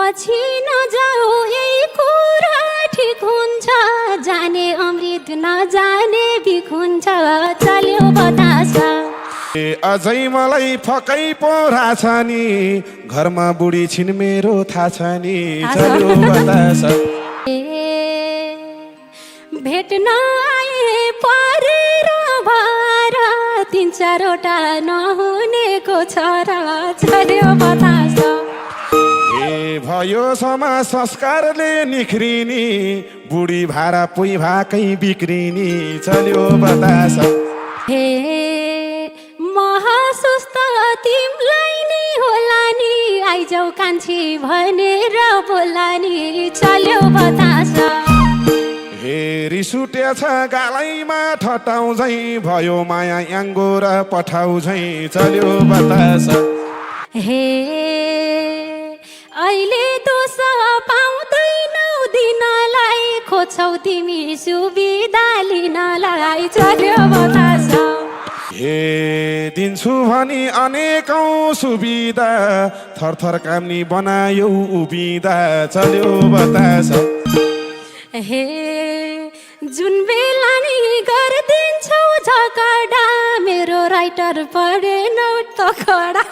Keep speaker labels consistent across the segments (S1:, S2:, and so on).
S1: पछि नजाऊ यही कुरा ठिक हुन्छ जाने अमृत नजाने बिख हुन्छ चल्यो बतास
S2: अझै मलाई फकै पोरा छ नि घरमा बुढी छिन् मेरो थाहा छ नि चल्यो बतास
S1: भेट्न आए परेर भएर 3-4वटा नहुनेको छ र चल्यो बतास
S2: भयो समाज संस्कारले निख्रिनी बुढी भाडा पुइ भाकै बिक्रिनी चल्यो बतास
S1: हे महसुस त तिमलाई नि होला नि आइजाउ कान्छी भनेर बोला नि चल्यो बतास
S2: हे रिस उठेछ गालैमा ठटाउ झै भयो माया याङ्गो र पठाउ झै चल्यो बतास
S1: हे अहिले दोष पाउँदैनौ दिनलाई खोज्छौ तिमी सुविधा लिनलाई चल्यो बतास
S2: हे दिन्छु भनी अनेकौं सुविधा थरथर काम्नी बनायौ उभिँदा चल्यो बतास
S1: हे जुन बेला नि गरिदिन्छौ झगडा मेरो राइटर पढेनौ तकडा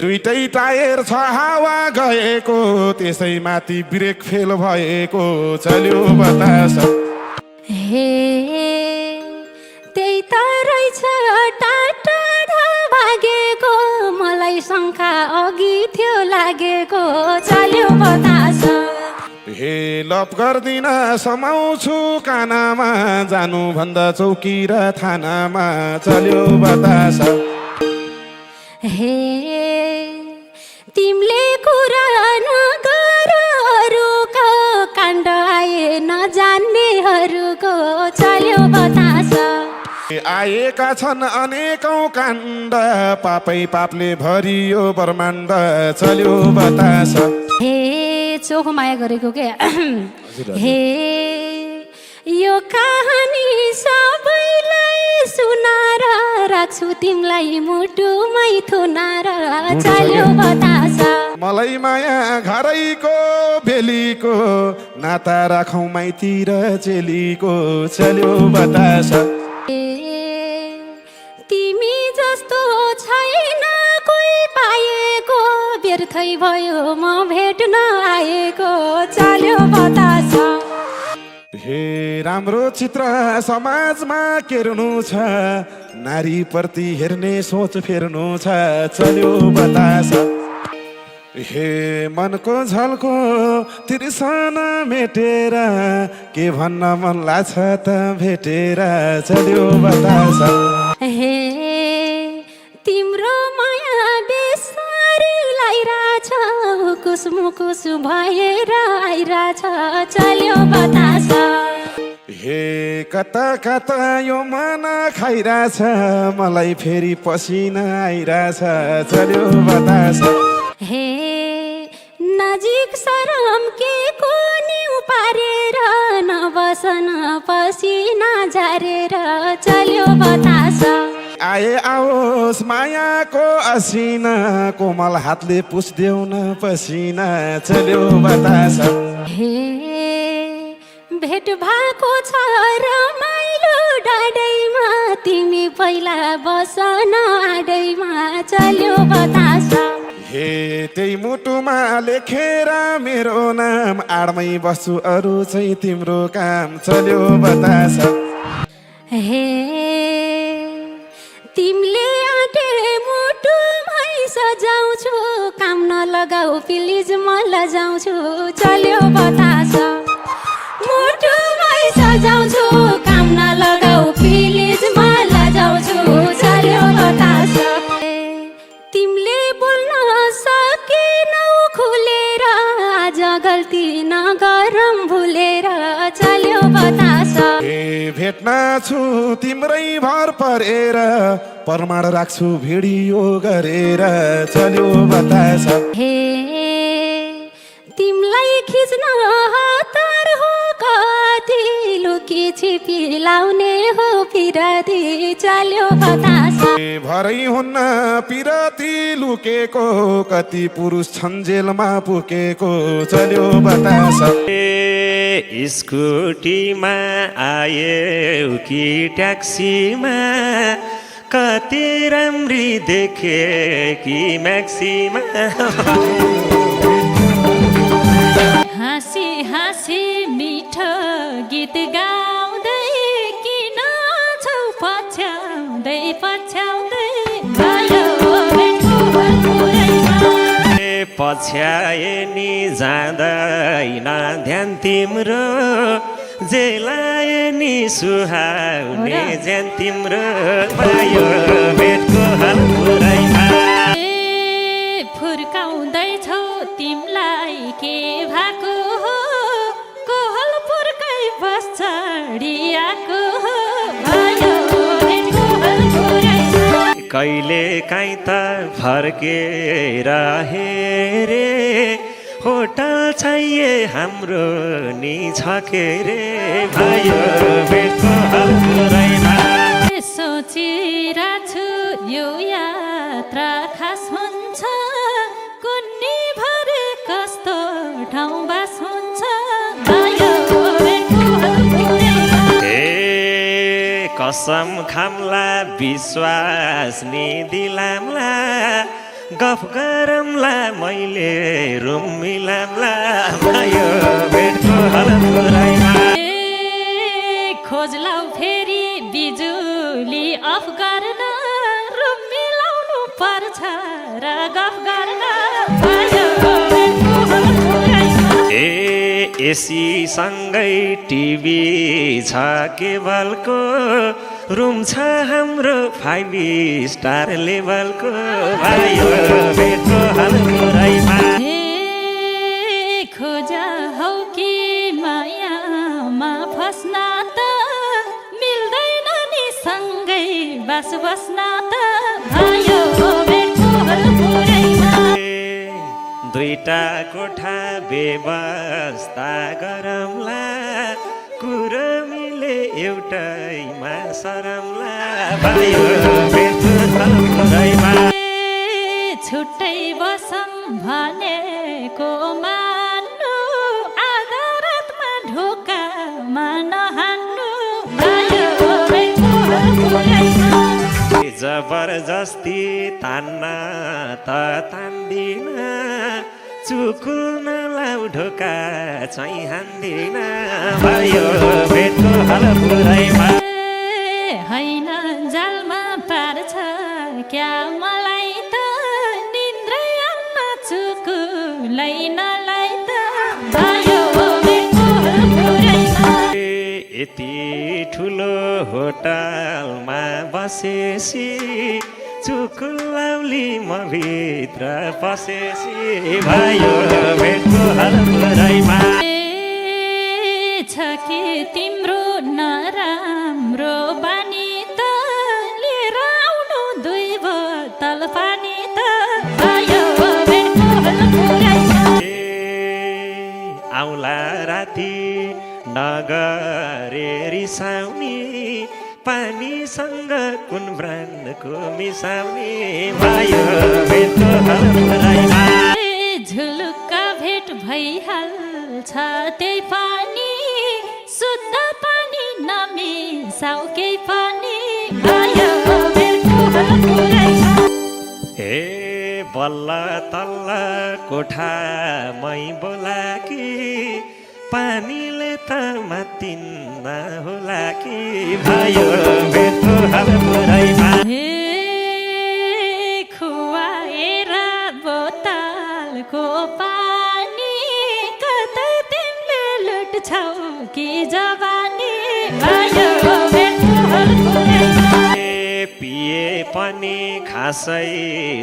S2: दुईटै टायर छ हावा गएको त्यसै माथि ब्रेक फेल भएको चल्यो बतास
S1: हे त्यही त रहेछ टाटा भागेको मलाई शङ्का अघि थियो लागेको चल्यो बतास
S2: हे लप गर्दिन समाउँछु कानामा जानुभन्दा चौकी र थानामा चल्यो बतास
S1: हे तिमीले कुरा नगर अरूको काण्ड आए नजान्नेहरूको चल्यो बतास
S2: आएका छन् अनेकौं काण्ड पापै पापले भरियो ब्रह्माण्ड चल्यो बतास
S1: हे चोखो माया गरेको के हे यो कहानी सबैलाई सुनाएर राख्छु तिमीलाई मुटुमै थुनाएर चल्यो बतास
S2: मलाई माया घरैको बेलीको नाता राखौँ माइतिर चेलीको चल्यो बतास
S1: तिमी जस्तो छैन कोही पाएको व्यर्थै भयो म भेट्न आएको चल्यो बतास
S2: हे राम्रो चित्र समाजमा केर्नु छ नारी प्रति हेर्ने सोच फेर्नु छ चल्यो बतास हे मनको झल्को तिर्सना मेटेर के भन्न मन लाग्छ त भेटेर चल्यो बतास
S1: हे तिम्रो माया बेसारी लाइराछ कुस मुकुस भएर आइराछ चल्यो बतास
S2: हे कता कता यो मन खाइराछ मलाई फेरि पसिना आइराछ चल्यो बतास
S1: हे नजिक सरम के को निउ पारेर नबसन पसिना झारेर चल्यो बतास
S2: आए आओस् मायाको असिना कोमल हातले पुस्देऊ न पसिना चल्यो बतास
S1: हे भेट भएको छ रमाइलो डाँडैमा तिमी पहिला बसन आडैमा चल्यो बतास
S2: हे त्यही मुटुमा लेखेर मेरो नाम आडमै बस्छु अरू चाहिँ तिम्रो काम चल्यो बतास
S1: हे तिमीले आँटे मुटुमै सजाउँछु काम नलगाऊ प्लिज म लजाउँछु चल्यो बतास मुटुमै सजाउँछु काम नलगाऊ प्लिज म लजाउँछु चल्यो बतास तिमीले बोल्न सकेनौ खुलेर आज गल्ती नगरौँ भुलेर चल्यो बतास
S2: हे भेट्न छु तिम्रै भर परेर प्रमाण राख्छु भिडियो गरेर चल्यो बतास
S1: हे तिमीलाई खिच्न हतार हो कति लुक कि छिपी लाउने हो पिराती चल्यो बतासा
S2: भरै हुन्न पिराती लुकेको कति पुरुष छन् जेलमा पुगेको चल्यो बतासा
S3: स्कुटीमा आयो कि ट्याक्सीमा कति राम्री देखे कि म्याक्सीमा
S1: हाँसी हाँसी मिठो गीत गाउँदै किन छौ पछ्याउँदै पछ्याउँदै भयो भेटको भरपुरैमा
S3: पछ्याए नि जाँदैन ध्यान तिम्रो जेलाए नि सुहाउने ज्यान तिम्रो भयो भेटको हलपुरैमा
S1: फुर्काउँदैछौ तिमलाई के भएको हो कोहलपुरकै बस चढिआएको हो भयो भेटको हलपुरैमा
S3: कहिले काहीँ त फर्केर हेरे होटल चाहिए हाम्रो नि छ के रे भयो भेटको हलपुरैमा
S1: सोचिरहेको छु यो यात्रा खास हुन्छ कुन्नी भरे कस्तो ठाउँ बास हुन्छ भयो भेटको हलपुरैमा
S3: कसम खामला विश्वास नि दिलामला गफ गरमला मैले रुम मिलामला भयो भेटको हलपुरैमा
S1: खोजलाउ फेरि बिजुली अफ गर्न रुम मिलाउनु पर्छ र गफ गर्न भयो भेटको हलपुरैमा
S3: एसी सँगै टिभी छ केबलको रुम छ हाम्रो 5 स्टार लेभलको भयो भेटको हलपुरैमा
S1: खोजा हौ कि मायामा फस्न त मिल्दैन नि सँगै बास बस्न त भयो भेटको हलपुरैमा
S3: दुईटा कोठा व्यवस्था गरौँला कुरो मिले एउटैमा सरमला भयो भेटको हलपुरैमा
S1: छुट्टै बसम भनेको मान्नु आधा रातमा ढोकामा नहान्नु भयो भेटको हलपुरैमा
S3: जबरजस्ती तान्न त तान्दिन चुकुल्न लाउ ढोका चाहिँ हान्दिन भयो भेटको हलपुरैमा
S1: हैन जालमा पार्छ क्या मलाई त निन्द्रै आउन चुकुलैनलाई त भयो भेटको हलपुरैमा
S3: यति ठुलो होटलमा बसेसी चुकुलाउली म भित्र पसेसी भयो भेटको हलपुरैमा
S1: छ कि तिम्रो नराम्रो बानी त लिएर आउनु 2 बोतल पानी त भयो भेटको हलपुरैमा
S3: आउला राति नगरे रिसाउने पानीसँग कुन ब्रान्डको मिसाउने भयो भेटको हलपुरैमा
S1: झुलुक्क भेट भइहाल्छ त्यही पानी शुद्ध पानी नमिसाउ केही पनि भयो भेटको हलपुरैमा
S3: हे बल्ल तल्ल कोठामै बोलाकी पानीले त मातिन्न होला कि भयो भेटको हलपुरैमा
S1: खुवाएर बोतलको पानी कतै तिमीले लुट्छौ कि जवानी भयो भेटको हलपुरैमा
S3: पिए पनि खासै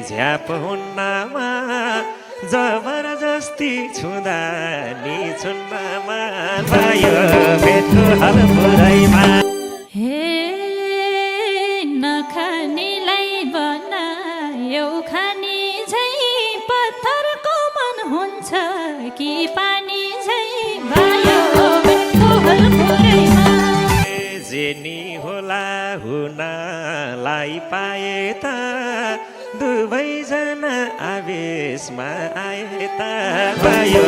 S3: झ्याप हुन्नमा जबरजस्ती छुँदा नि छुन्नमा भयो भेटको हलपुरैमा
S1: हे नखानेलाई बनायो खाने झै पत्थरको मन हुन्छ कि पानी झै भयो भेटको हलपुरैमा
S3: जेनी होला हुनलाई पाए त दुवैजना आवेशमा आए त भयो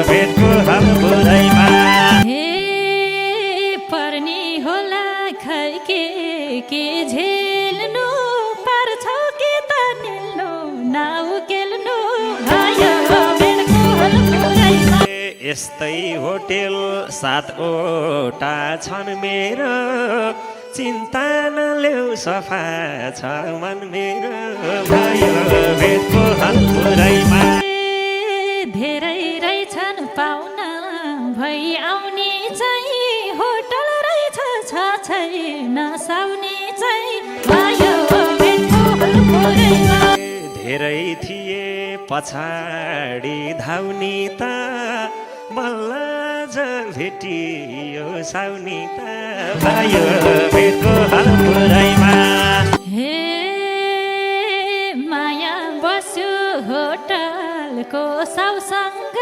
S3: भेटको हलपुरैमा
S1: हे पर्ने होला खै के झेल्नु पर्छौ के त निल्नु नाउकेल्नु भयो भेटको हलपुरैमा
S3: यस्तै होटेल 7वटा छन् मेरो चिन्ता नलेऊ सफा छ मन मेरो भयो भेटको हलपुरैमा
S1: धेरै रहेछन् पाहुना भई आउने चाहिँ होटल रहेछ छ छैन साउने चाहिँ भयो भेटको हलपुरैमा
S3: धेरै थिए पछाडि धाउनी त बल्ल ज भेटियो साउनी त भयो भेटको हलपुरैमा
S1: हे माया बस्यो होटलको साउसँग